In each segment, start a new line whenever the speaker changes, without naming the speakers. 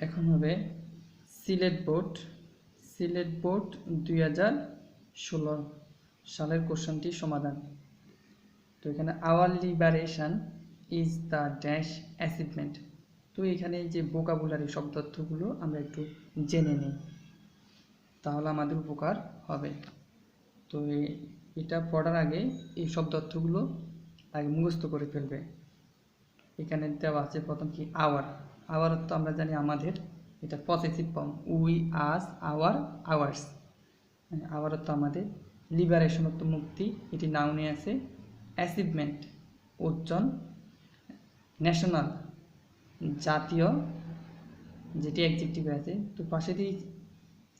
এখন হবে সিলেট বোর্ড 2016 সালের কোশ্চেনটি সমাধান। তো এখানে our liberation is the dash achievement. তো এখানে যে ভোকাবুলারি শব্দ অর্থগুলো আমরা একটু জেনে নিই, তাহলে আমাদের উপকার হবে। তো এটা পড়ার আগে এই শব্দ অর্থগুলো আগে মুখস্থ করে ফেলবে। এখানে দেওয়া আছে প্রথম কি আওয়ার অর্থ আমরা জানি আমাদের, এটা possessive form, we us our ours. Our অর্থ আমাদের, লিবারেশন অর্থ মুক্তি, এটি নাউনে আছে, অ্যাচিভমেন্ট অর্জন, ন্যাশনাল জাতীয়, যেটি অ্যাডজেক্টিভে আছে। তো পাশে দিয়ে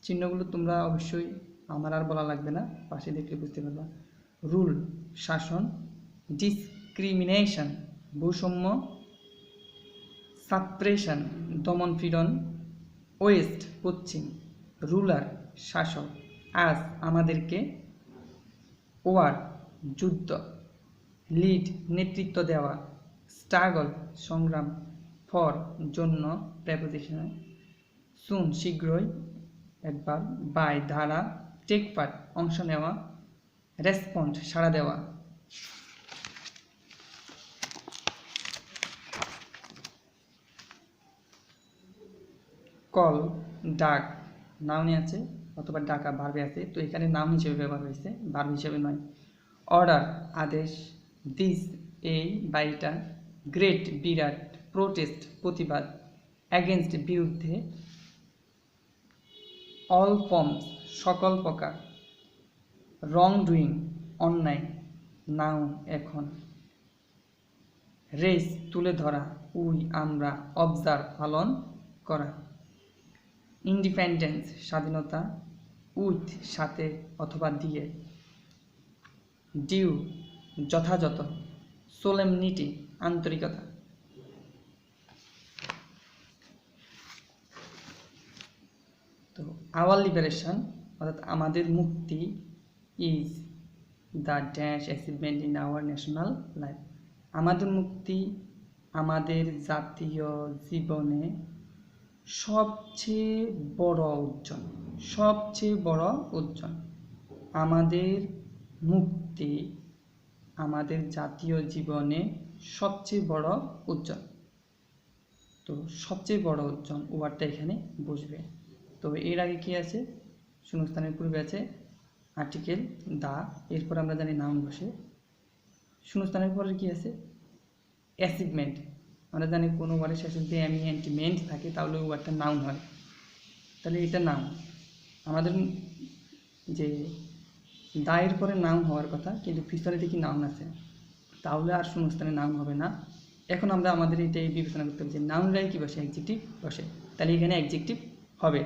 চিহ্নগুলো তোমরা অবশ্যই, আমার আর বলা লাগবে না, পাশে দেখলে বুঝতে পারবা। রুল শাসন, ডিসক্রিমিনেশন বৈষম্য, সাপ্রেশন দমন পীড়ন, ওয়েস্ট পশ্চিম, রুলার শাসক, আজ আমাদেরকে, ওয়ার যুদ্ধ, লিড নেতৃত্ব দেওয়া, স্ট্রাগল সংগ্রাম, ফর জন্য প্রেপোজিশন, সুন শীঘ্রই একবার, বাই ধারা, টেক পার্ট অংশ নেওয়া, রেসপন্ড সাড়া দেওয়া। কল ডাক নাউনে আছে অথবা ডাকা ভার্বে আছে, তো এখানে নাউন হিসেবে ব্যবহার হয়েছে, ভার্ব হিসেবে নয়। অর্ডার আদেশ, দিস এই বা এটা, গ্রেট বিরাট, প্রোটেস্ট প্রতিবাদ, অ্যাগেনস্ট বিরুদ্ধে, অল ফর্মস সকল প্রকার, রং ডুইং অন্যায়, নাউন এখন, রেস তুলে ধরা, উই আমরা, অবজার্ভ পালন করা, ইন্ডিপেন্ডেন্স স্বাধীনতা, উইথ সাথে অথবা দিয়ে, ডিউ যথাযথ, সোলেমনিটি আন্তরিকতা। তো আওয়ার লিবারেশন অর্থাৎ আমাদের মুক্তি, is the dash achievement in our national life. আমাদের মুক্তি আমাদের জাতীয় জীবনে সবচেয়ে বড় অর্জন, আমাদের মুক্তি আমাদের জাতীয় জীবনে সবচেয়ে বড় অর্জন। তো সবচেয়ে বড় অর্জন ওয়ার্ডটা এখানে বসবে। তো এর আগে কি আছে, শূন্যস্থানের পূর্বে আছে আর্টিকেল দা, এরপর আমরা জানি নাউন বসে। শূন্যস্থানের পরে কি আছে, অ্যাচিভমেন্ট। আমরা জানি কোনো ওয়ার্ডের শেষে যদি মেন্ট থাকে তাহলে ওই ওয়ার্ডটা নাউন হয়, তাহলে এটা নাউন। আমাদের যে দায়ের পরে নাউন হওয়ার কথা, কিন্তু পিছনে দেখি নাউন আছে, তাহলে আর শূন্যস্থানে নাউন হবে না। এখন আমরা আমাদের এটাই বিবেচনা করতে হবে যে নাউনরাই কী বসে, অ্যাডজেক্টিভ বসে, তাহলে এখানে অ্যাডজেক্টিভ হবে।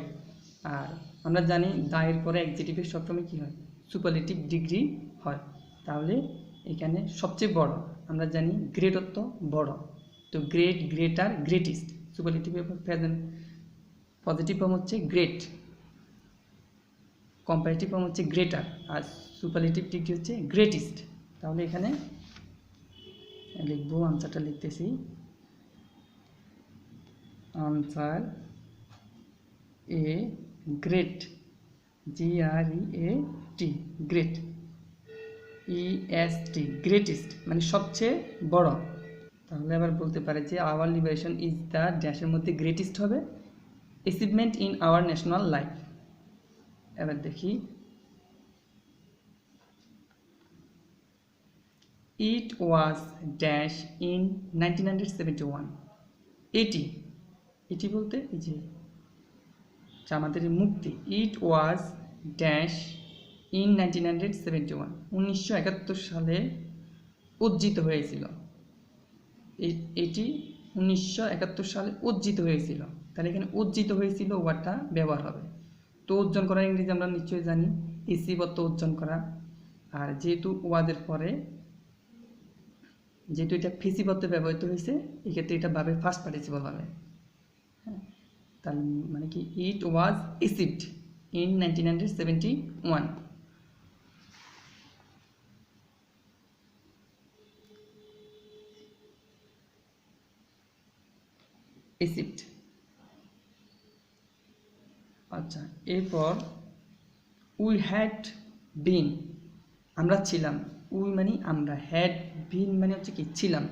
আর আমরা জানি দায়ের পরে অ্যাডজেক্টিভের সবসময় কী হয়, সুপারলেটিভ ডিগ্রি হয়। তাহলে এখানে সবচেয়ে বড়, আমরা জানি গ্রেট অর্থ বড়, তো great, greater, greatest. Superlative present positive form হচ্ছে গ্রেট, কম্পারেটিভ ফর্ম হচ্ছে গ্রেটার, আর সুপারলেটিভ ডিগ্রি হচ্ছে গ্রেটেস্ট। তাহলে এখানে লিখবো, আনসারটা লিখতেছি, answer a great, GREAT great, EST greatest মানে সবচেয়ে বড়। তাহলে আবার বলতে পারে যে আওয়ার লিবারেশন ইজ দ্য ড্যাশের মধ্যে গ্রেটেস্ট হবে, achievement in our national life. এবার দেখি, ইট ওয়াজ ড্যাশ ইন 1971। এটি বলতে এই যে আমাদের মুক্তি, ইট ওয়াজ ড্যাশ ইন 1971 1971 সালে অর্জিত হয়েছিল। এটি 1971 সালে অর্জিত হয়েছিল, তাহলে এখানে অর্জিত হয়েছিল ওয়ার্ডটা ব্যবহার হবে। তো অর্জন করার ইংরেজি আমরা নিশ্চয়ই জানি, এসিভ অর্থ অর্জন করা। আর যেহেতু ওয়াদের পরে যেহেতু এটা ফেসিভ অর্থে ব্যবহৃত হয়েছে, এক্ষেত্রে এটা ভাবে ফার্স্ট পার্টিসিপল হবে। তার মানে কি, ইট ওয়াজ অ্যাচিভড ইন 1971। অ্যাচিভড আচ্ছা, এরপর উই হ্যাড বিন, আমরা ছিলাম। উই মানে আমরা, হ্যাড বিন মানে হচ্ছে কি ছিলাম।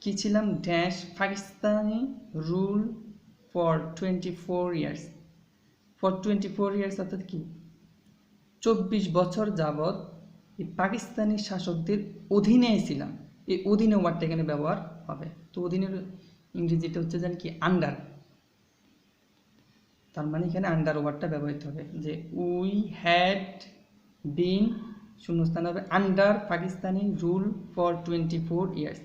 কি ছিলাম? Dash Pakistani rule for 24 years. For 24 years অর্থাৎ কি 24 বছর যাবৎ এই পাকিস্তানি শাসকদের অধীনে ছিলাম। এই অধীনে ওয়ার্ডটা এখানে ব্যবহার হবে। তো অধীনের ইংরেজিটা হচ্ছে যেন কি আন্ডার, তার মানে এখানে আন্ডার ওয়ার্ডটা ব্যবহৃত হবে। যে উই হ্যাড বিন শূন্যস্থান হবে under Pakistani rule for 24 years,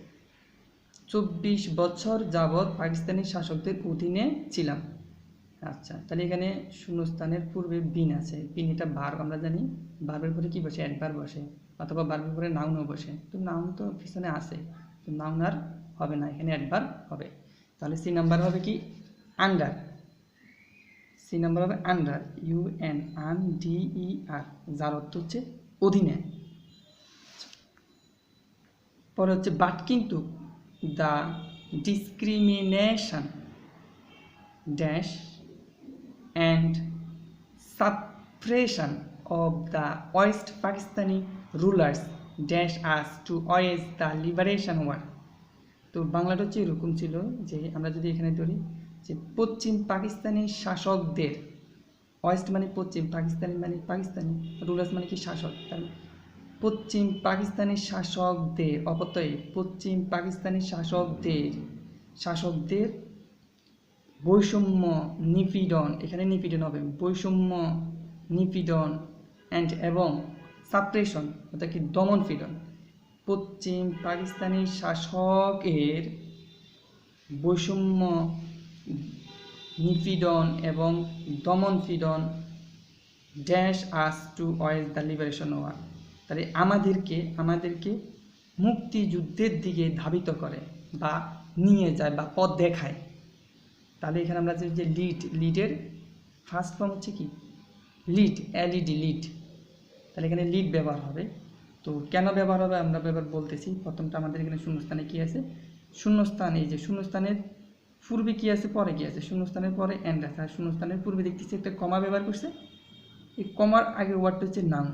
24 বছর যাবৎ পাকিস্তানি শাসকদের অধীনে ছিলাম। আচ্ছা, তাহলে এখানে শূন্যস্থানের পূর্বে বিন আছে। বিন এটা ভার্ব, আমরা জানি ভার্বের পরে কি বসে? অ্যাডভার্ব বসে, অথবা ভার্বের পরে নাউনও বসে। তো নাউন তো পিছনে আছে, তো নাউন আর হবে না, এখানে অ্যাডভার্ব হবে। তাহলে সি নাম্বার হবে কি আন্ডার। সি নাম্বার হবে আন্ডার, UNDER, যার অর্থ হচ্ছে অধীনে। পরে হচ্ছে বাট কিন্তু, the discrimination dash and suppression of the West Pakistani rulers dash us to wage the liberation war। তো বাংলাটা হচ্ছে এরকম ছিল যে আমরা যদি এখানে ধরি যে পশ্চিম পাকিস্তানি শাসকদের, ওয়েস্ট মানে পশ্চিম, পাকিস্তানি মানে পাকিস্তানি, রুলার্স মানে কি শাসক, তাহলে পশ্চিম পাকিস্তানি শাসকদের, অপত্যয় পশ্চিম পাকিস্তানি শাসকদের বৈষম্য নিপীড়ন, এখানে নিপীড়ন হবে, বৈষম্য নিপীড়ন অ্যান্ড এবং সাপ্রেশন অর্থাৎ কি দমন পীড়ন, পশ্চিম পাকিস্তানি শাসকের বৈষম্য নিপীড়ন এবং দমন পীড়ন dash us to wage the liberation war, তাহলে আমাদেরকে মুক্তিযুদ্ধের দিকে ধাবিত করে বা নিয়ে যায় বা পথ দেখায়। তাহলে এখানে আমরা যে লিডের ফার্স্ট ফর্ম হচ্ছে কি লিড, LED লিড, তাহলে এখানে লিড ব্যবহার হবে। তো কেন ব্যবহার হবে আমরা ব্যবহার বলতেছি। প্রথমটা আমাদের এখানে শূন্যস্থানে কি আছে? শূন্যস্থান, এই যে শূন্যস্থানের পূর্বে কি আছে, পরে কি আছে? শূন্যস্থানের পরে এন্ড আছে, আর শূন্যস্থানের পূর্বে দেখতেছি একটা কমা ব্যবহার করছে। এই কমার আগের ওয়ার্ডটা হচ্ছে নাউন।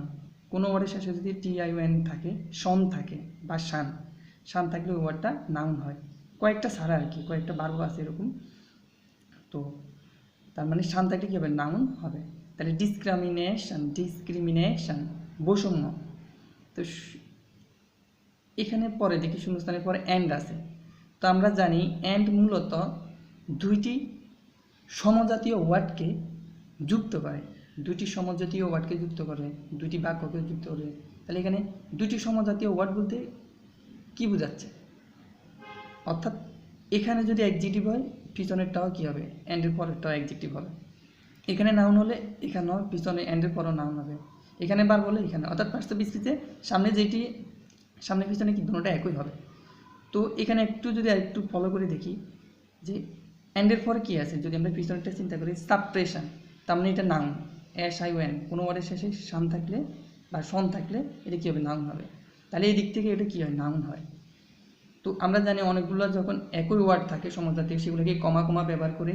কোনো ওয়ার্ডের শেষে যদি TION থাকে, সন থাকে বা শান থাকলে ওই ওয়ার্ডটা নাউন হয়। কয়েকটা ছাড়া আর কি, কয়েকটা বারো আছে এরকম। তো তার মানে শান থাকলে কী হবে? নাউন হবে। তাহলে ডিসক্রিমিনেশন বৈষম্য। তো এখানে পরে দেখি শূন্যস্থানের পরে অ্যান্ড আছে। তো আমরা জানি অ্যান্ড মূলত দুইটি সমজাতীয় ওয়ার্ডকে যুক্ত করে, দুইটি সমজাতীয় ওয়ার্ডকে যুক্ত করে, দুইটি বাক্যকে যুক্ত করে। তাহলে এখানে দুইটি সমজাতীয় ওয়ার্ড বলতে কি বোঝাচ্ছে? অর্থাৎ এখানে যদি অ্যাডজেক্টিভ হয় পিছনেরটাও কী হবে? অ্যান্ডের পরেরটাও অ্যাডজেক্টিভ হবে। এখানে নাউন হলে এখানেও পিছনে অ্যান্ডের পরেও নাউন হবে। এখানে বার বলে এখানে, অর্থাৎ পার্টস স্পিচে সামনে যেটি সামনে পিছনে কি দুটোটা একই হবে। তো এখানে একটু ফলো করে দেখি যে অ্যান্ডের পরে কী আছে। যদি আমরা পিছনেরটা চিন্তা করি সাপ্রেশন, তার মানে এটা নাউন। SION কোনো ওয়ার্ডের শেষে শান থাকলে বা সন থাকলে এটা কী হবে? নাউন হবে। তাহলে এই দিক থেকে এটা কী হয়? নাউন হয়। তো আমরা জানি অনেকগুলো যখন একই ওয়ার্ড থাকে সমজাতীয়, সেগুলোকে কমা ব্যবহার করে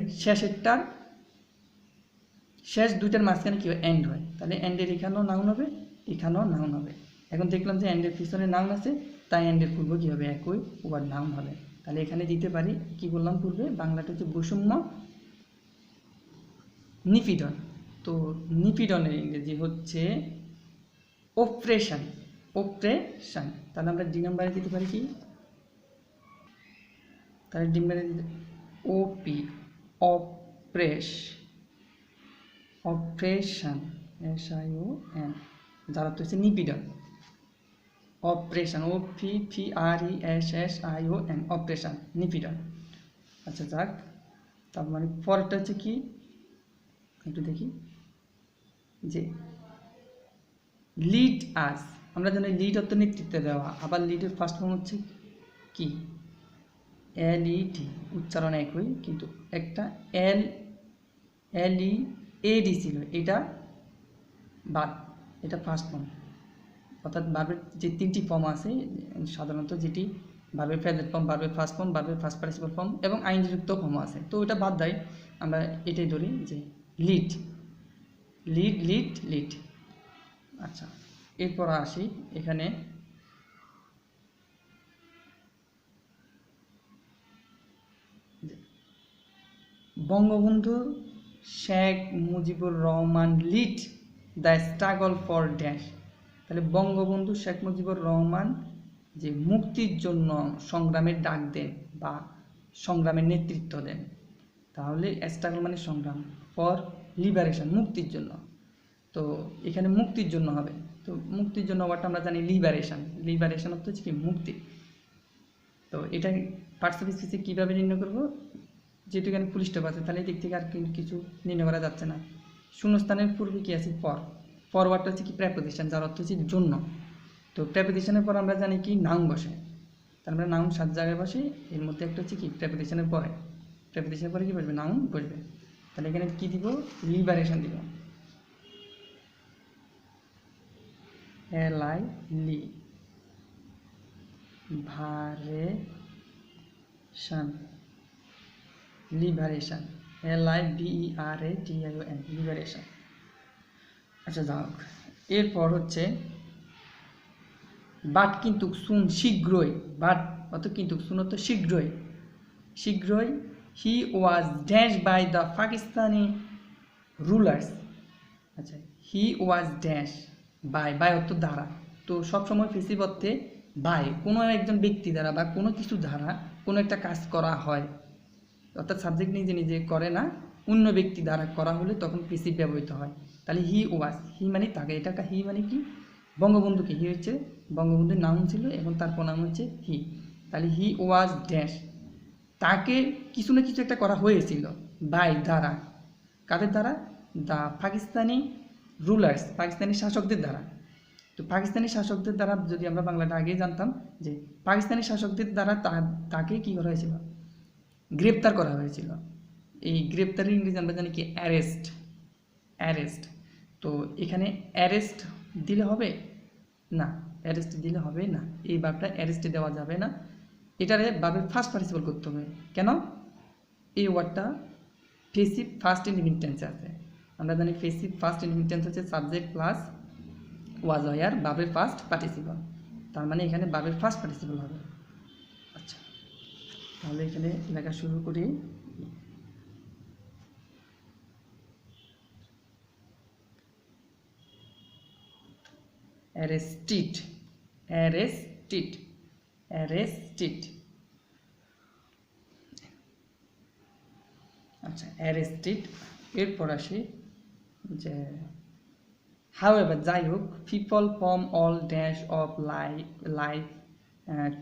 শেষ দুইটার মাঝখানে কী হয়? এন্ড হয়। তাহলে এন্ডের এখানেও নাউন হবে, এখানেও নাউন হবে। এখন দেখলাম যে এন্ডের পিছনে নাউন আছে, তাই এন্ডের পূর্বে কী হবে? একই ওয়ার্ড নাউন হবে। তাহলে এখানে দিতে পারি কি বললাম পূর্বে, বাংলাটা হচ্ছে বৈষম্য নিপীড়ন। তো নিপীড়নের ইংরেজি হচ্ছে অপ্রেশন। তাহলে আমরা ডি নাম্বারে দিতে পারি কি? তাহলে ডি নাম্বারে OP অপ্রেশন SION, যার অর্থ হচ্ছে নিপীড়ন। অপ্রেশন OPPRESSION, অপ্রেশন নিপীড়ন। আচ্ছা যাক, তার মানে পরেরটা হচ্ছে কি একটু দেখি যে লিড আস। আমরা জানি লিড অর্থ নেতৃত্ব দেওয়া, আবার লিডের ফার্স্ট ফর্ম হচ্ছে কি LED, উচ্চারণ একই কিন্তু একটা LEAD ছিল, এটা বাদ, এটা ফার্স্ট ফর্ম। অর্থাৎ ভার্বের যে তিনটি ফর্ম আছে সাধারণত, যেটি ভার্বের প্রেজেন্ট ফর্ম, ভার্বের ফার্স্ট ফর্ম, ভার্বের ফার্স্ট পার্টিসিপল ফর্ম এবং আইনযুক্ত ফর্ম আছে, তো ওটা বাদ দেয়। আমরা এটাই ধরি যে লিড লিড লিড লিড। আচ্ছা, এরপর আসি এখানে Bangabandhu Sheikh Mujibur Rahman lead the struggle for dash. তাহলে বঙ্গবন্ধু শেখ মুজিবুর রহমান যে মুক্তির জন্য সংগ্রামের ডাক দেন বা সংগ্রামের নেতৃত্ব দেন, তাহলে স্ট্রাগল মানে সংগ্রাম, ফর লিবারেশন মুক্তির জন্য। তো এখানে মুক্তির জন্য হবে, তো মুক্তির জন্য ওয়ার্ডটা আমরা জানি লিবারেশন। লিবারেশন অর্থ হচ্ছে কি মুক্তি। তো এটা পার্টস স্পেসে কীভাবে নির্ণয় করবো, যেহেতু এখানে ফুল স্টপ আছে তাহলে দিক থেকে আর কিছু নির্ণয় করা যাচ্ছে না। শূন্যস্থানের পূর্বে কি আছে ফর, ফরওয়ার্ডটা হচ্ছে কি প্রেপোজিশন, যার অর্থ হচ্ছে জন্য। তো প্রেপোজিশনের পর আমরা জানি কি নাউন বসে, তার মানে নাউন 7 জায়গায় বসে, এর মধ্যে একটা হচ্ছে কি প্রেপোজিশনের পরে, প্রেপোজিশনের পরে কি বসবে নাউন বসবে। তাহলে এখানে কি দিব, লিবারেশন দিব, LI লি ভারেশন, লিবারেশন, LIBERATION লিবারেশন। আচ্ছা যাক, এরপর হচ্ছে বাট কিন্তু সুন শীঘ্রই, বাট অত কিন্তু সুন অত শীঘ্রই, শীঘ্রই he was dash by the Pakistani rulers. আচ্ছা, he was dash by, by অর্থ দ্বারা। তো সবসময় ফেসিভ অর্থে বাই কোনো একজন ব্যক্তি দ্বারা বা কোনো কিছু দ্বারা কোনো একটা কাজ করা হয়, অর্থাৎ সাবজেক্ট নিজে নিজে করে না, অন্য ব্যক্তি দ্বারা করা হলে তখন পেসিভ ব্যবহৃত হয়। তাহলে হি ওয়াজ, হি মানে তাকে, এটা হি মানে কি বঙ্গবন্ধুকে, হি হচ্ছে বঙ্গবন্ধুর নাউন ছিল এবং তার প্রোনাউন হচ্ছে হি। তাহলে হি ওয়াজ ড্যাশ, তাকে কিছু না কিছু একটা করা হয়েছিল, বাই দ্বারা, কাদের দ্বারা, দ্য পাকিস্তানি রুলার্স পাকিস্তানি শাসকদের দ্বারা। তো পাকিস্তানি শাসকদের দ্বারা যদি আমরা বাংলাটা আগেই জানতাম যে পাকিস্তানি শাসকদের দ্বারা তাকে কী করা হয়েছিল, গ্রেপ্তার করা হয়েছিল। এই গ্রেপ্তারের ইংরেজি আমরা জানি কি অ্যারেস্ট, অ্যারেস্ট। তো এখানে অ্যারেস্ট দিলে হবে না, অ্যারেস্ট দিলে হবে না, এই ভার্বটা অ্যারেস্টে দেওয়া যাবে না, এটারে ভার্বের ফার্স্ট পার্টিসিপল করতে হবে। কেন, এই ওয়ার্ডটা ফেসিভ ফার্স্ট ইনডিফিনিট টেন্সে আছে। আমরা জানি ফেসিভ ফার্স্ট ইনডিফিনিট টেন্স হচ্ছে সাবজেক্ট প্লাস ওয়াজ ওয়ার ভার্বের ফার্স্ট পার্টিসিপল, তার মানে এখানে ভার্বের ফার্স্ট পার্টিসিপল হবে। আচ্ছা, তাহলে এখানে লেখা শুরু করি। Arrested, arrested, arrested. আচ্ছা, অ্যারেস্টেড। এরপর আসি যে হাউএভার, যাই হোক, people from all dash of life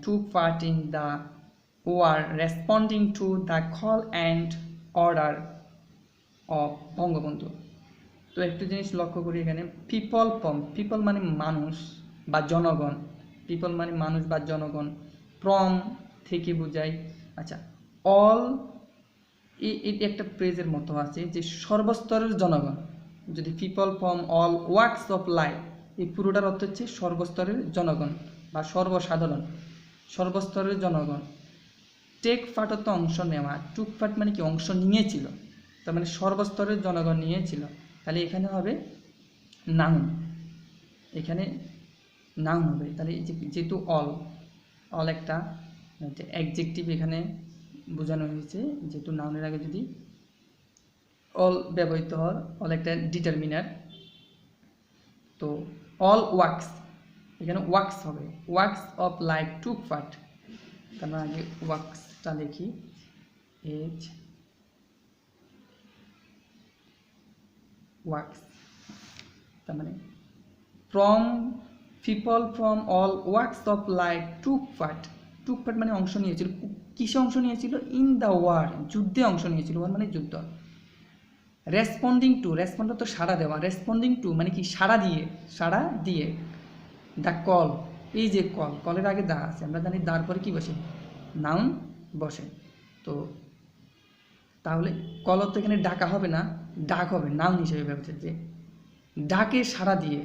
took part in the war responding to the call and order of Bangabandhu. তো একটু জিনিস লক্ষ্য করি এখানে, পিপল ফ্রম, পিপল মানে মানুষ বা জনগণ, পিপল মানে মানুষ বা জনগণ, ফ্রম থেকে বোঝায়। আচ্ছা, অল এই একটা প্রেজের মতো আছে যে সর্বস্তরের জনগণ, যদি people from all works of life, এই পুরোটার অর্থ হচ্ছে সর্বস্তরের জনগণ বা সর্বসাধারণ, সর্বস্তরের জনগণ। টেক পার্ট অর্থ অংশ নেওয়া, টুক পার্ট মানে কি অংশ নিয়েছিল, তার মানে সর্বস্তরের জনগণ নিয়েছিল। তাহলে এখানে হবে নাউন, এখানে নাউন হবে। তাহলে যেহেতু অল, অল একটা অ্যাডজেক্টিভ এখানে বোঝানো হয়েছে, যেহেতু নাউনের আগে যদি অল ব্যবহৃত হয়, অল একটা ডিটারমিনার। তো অল ওয়ার্কস, এখানে ওয়ার্কস হবে, works of life took part, তার মানে আগে ওয়ার্কসটা লিখি, এইচ ওয়ার্কস, তার মানে from people from all works of life took part, took part মানে অংশ নিয়েছিল, কিসে অংশ নিয়েছিল, ইন দ্য ওয়ার, যুদ্ধে অংশ নিয়েছিল, ওয়ার মানে যুদ্ধ। রেসপন্ডিং টু, রেসপন্ড তো সাড়া দেওয়া, রেসপন্ডিং টু মানে কি সাড়া দিয়ে, সাড়া দিয়ে, দ্য কল, এই যে কল, কলের আগে দা আছে, আমরা জানি দার পরে কি বসে, নাউন বসে। তো তাহলে কল তো এখানে ডাকা হবে না, ডাক হবে, নাউন হিসেবে ব্যবহৃত, যে ডাকে সাড়া দিয়ে,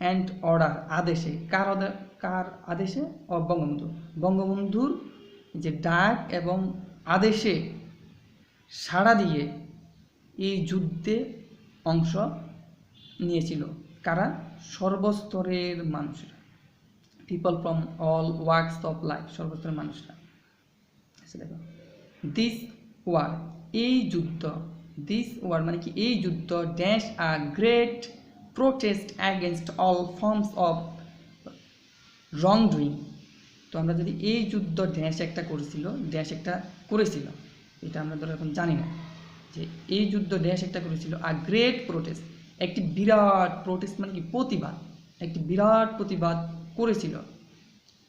অ্যান্ড অর্ডার আদেশে, কার আদেশে, বঙ্গবন্ধু, বঙ্গবন্ধুর যে ডাক এবং আদেশে সাড়া দিয়ে এই যুদ্ধে অংশ নিয়েছিল কারা? সর্বস্তরের মানুষরা, people from all works of life, সর্বস্তরের মানুষরা। দেখো দিস ওয়ার, এই যুদ্ধ, দিস ওয়ার মানে কি? এই যুদ্ধ dash a great protest against all forms of wrong doing. তো আমরা যদি এই যুদ্ধ ড্যাশ একটা করেছিল, ড্যাশ একটা করেছিল, এটা আমরা ধরো এখন জানি না, যে এই যুদ্ধ ড্যাশ একটা করেছিল আ গ্রেট প্রোটেস্ট, একটি বিরাট প্রোটেস্ট মানে কি? প্রতিবাদ, একটি বিরাট প্রতিবাদ করেছিল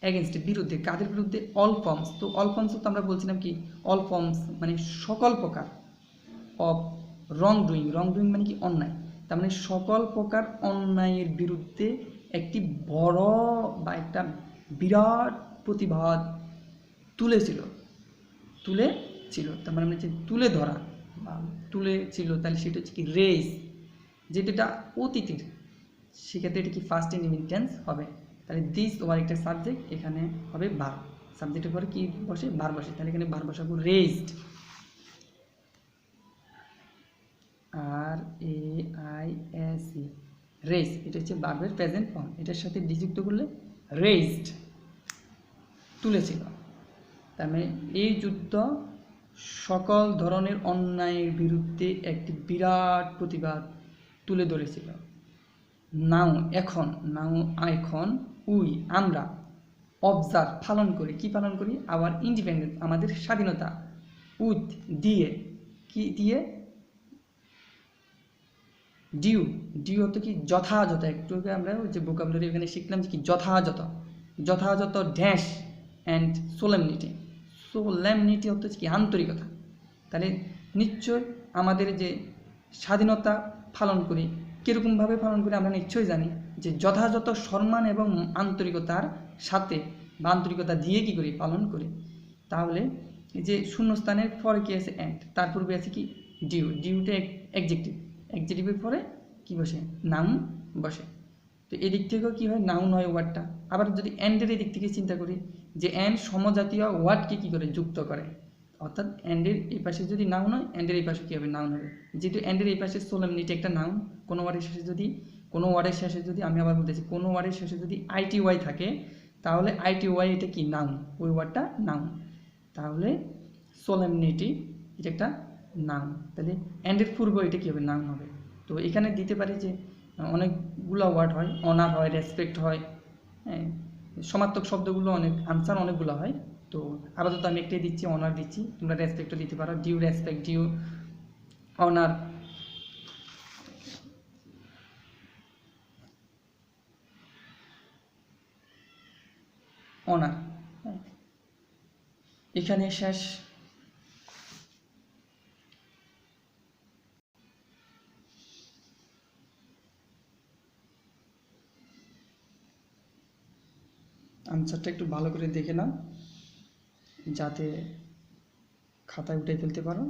এগেনস্ট, বিরুদ্ধে, কাদের বিরুদ্ধে? All forms. তো অল ফর্মস তো আমরা বলছিলাম কি? অল ফর্মস মানে সকল প্রকার of wrong doing, wrong doing মানে কি? অন্যায়। তার মানে সকল প্রকার অন্যায়ের বিরুদ্ধে একটি বড় বা একটা বিরাট প্রতিবাদ তুলেছিল, তার মানে হচ্ছে তুলে ধরা বা তুলেছিল, তাহলে সেটা হচ্ছে কি? রেজ, যেটা অতীতের, সেক্ষেত্রে এটা কি? ফার্স্ট ইনডিফিনিট টেন্স হবে। তাহলে দিস ওয়ার একটা সাবজেক্ট, এখানে হবে ভার্ব, সাবজেক্টের পরে কি বসে? ভার্ব বসে, তাহলে এখানে ভার্ব বসাবো রেজড, RAISE, রেজ, এটা হচ্ছে ভার্বের প্রেজেন্ট ফর্ম, এটার সাথে যুক্ত করলে রেজড, তুলেছিল। তার মানে এই যুদ্ধ সকল ধরনের অন্যায়ের বিরুদ্ধে একটি বিরাট প্রতিবাদ তুলে ধরেছিল। নাও, এখন, নাও এখন, উই, আমরা, অবজার্ভ, পালন করি, কি পালন করি? আওয়ার ইন্ডিপেন্ডেন্স, আমাদের স্বাধীনতা, উইথ, দিয়ে, কি দিয়ে? ডিউ, ডিউ হতো কি? যথাযথ। একটু আগে আমরা যে ভোকাবুলারি এখানে শিখলাম যে কি? যথাযথ, যথাযথ ড্যাশ অ্যান্ড সোলেমনিটি, সোলেমনিটি হচ্ছে কি? আন্তরিকতা। তাহলে নিশ্চয় আমাদের যে স্বাধীনতা পালন করি, কীরকমভাবে পালন করি আমরা নিশ্চয়ই জানি, যে যথাযথ সম্মান এবং আন্তরিকতার সাথে বা আন্তরিকতা দিয়ে কী করি? পালন করি। তাহলে এই যে শূন্যস্থানের পরে কি আছে? অ্যান্ড, তার পূর্বে আছে কি? ডিউ, ডিউটা অ্যাডজেক্টিভ, অ্যাডজেক্টিভের পরে কি বসে? নাউন বসে। তো এদিক থেকেও কী হয়? নাউন হয় ওয়ার্ডটা। আবার যদি অ্যান্ডের এদিক থেকে চিন্তা করি, যে অ্যান্ড সমজাতীয় ওয়ার্ডকে কী করে? যুক্ত করে, অর্থাৎ অ্যান্ডের এই পাশে যদি নাউন হয়, অ্যান্ডের এই পাশে কী হবে? নাউন হবে। যেহেতু অ্যান্ডের এই পাশে সোলেমনিটি একটা নাউন, কোনো ওয়ার্ডের শেষে যদি আমি আবার বলতেছি, কোনো ওয়ার্ডের শেষে যদি ITY থাকে, তাহলে ITY এটা কি? নাউন, ওই ওয়ার্ডটা নাউন। তাহলে সোলেমনিটি এটা একটা নাউন, তাহলে অ্যান্ডের পূর্ব এটা কী হবে? নাউন হবে। তো এখানে দিতে পারি যে অনেকগুলো ওয়ার্ড হয়, অনার হয়, রেসপেক্ট হয়, হ্যাঁ, সমার্থক শব্দগুলো অনেক, আনসার অনেকগুলো হয়। তো আপাতত আমি একটাই দিচ্ছি, অনার দিচ্ছি, তোমরা রেসপেক্টও দিতে পারো, due respect, due honour. Honour, এখানে শেষ। আনসারটা একটু ভালো করে দেখে নাও, যাতে খাতায় উঠে ফেলতে পারো।